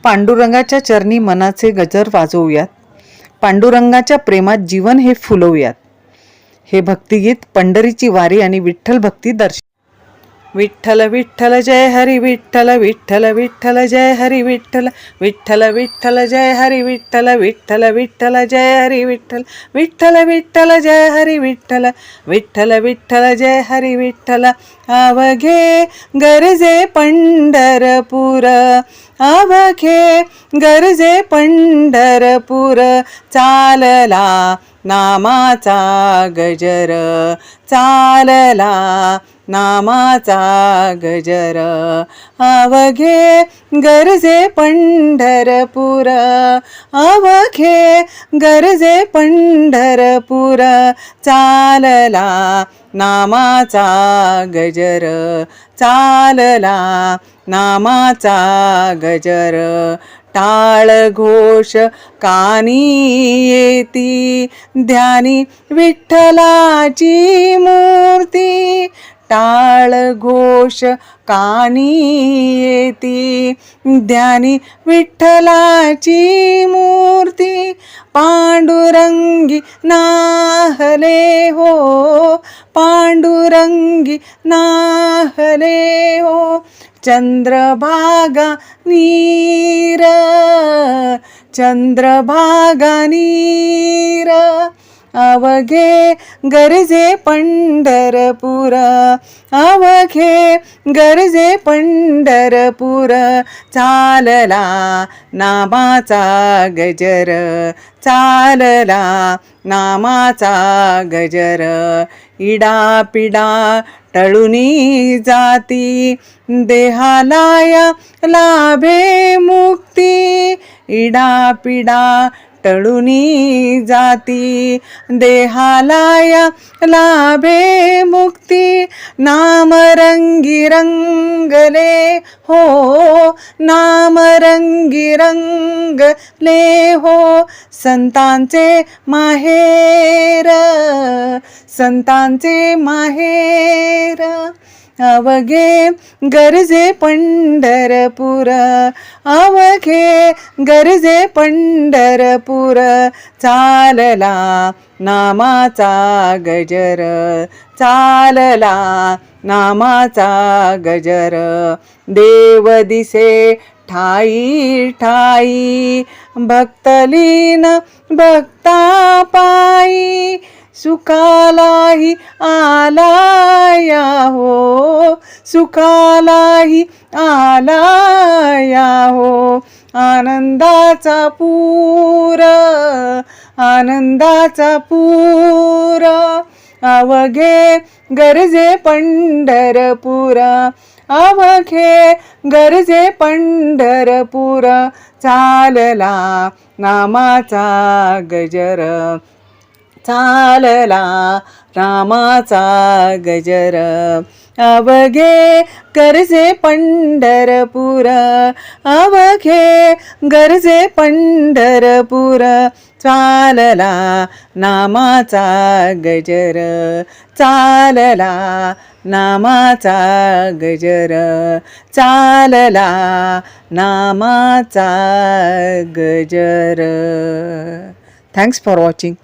पांडुरंगाच्या चरणी मनाचे गजर वाजवूयात. पांडुरंगाच्या प्रेमात जीवन हे फुलवूयात. हे भक्तिगीत पंढरीची वारी आणि विठ्ठल भक्ती दर्शन. विठ्ठल विठ्ठल जय हरी विठ्ठल, विठ्ठल विठ्ठल जय हरी विठ्ठल, विठ्ठल विठ्ठल जय हरी विठ्ठल, विठ्ठल विठ्ठल जय हरी विठ्ठल, विठ्ठल विठ्ठल जय हरी विठ्ठल, विठ्ठल विठ्ठल जय हरी विठ्ठल. अवघे गरजे पंढरपूर, अवघे गरजे पंढरपूर, चालला नामाचा गजर, चालला नामाचा गजर. अवघे गरजे पंढरपूर, अवघे गरजे पंढरपूर, चालला नामाचा गजर, चालला नामाचा गजर. टाळ घोष कानी येती, ध्यानी विठ्ठलाची मूर्ती, टाळ घोष कानी येती, ध्यानी विठ्ठलाची मूर्ती. पांडुरंगी नाहले हो, पांडुरंगी नाहले हो, चंद्रभागा नीर, चंद्रभागा नीर. अवघे गरजे पंढरपूर, अवघे गरजे पंढरपूर, चालला नामाचा गजर, चालला नामाचा गजर. इडापिडा टळुनी जाती, देहालाया लाभे मुक्ती, इडापिडा टळुनी जाती, देहालाया लाभे मुक्ती. नामरंगी रंगले हो, नामरंगी रंगले हो, संतांचे माहेर, संतांचे माहेर. अवघे गरजे पंढरपूर, अवघे गरजे पंढरपूर, चालला नामाचा गजर, चालला नामाचा गजर. देव दिसे ठाई ठाई, भक्तलीन भक्ता पायी, सुखालाही आलाया हो, सुखालाही आलाया हो. आनंदाचा पूर, आनंदाचा पूर. अवघे गरजे पंढरपूर, अवघे गरजे पंढरपूर, चालला नामाचा गजर, चालला नामाचा गजर. अवघे गरजे पंढरपूर, अवघे गरजे पंढरपूर, चालला नामाचा गजर, चालला नामाचा गजर, चालला नामाचा गजर. Thanks for watching.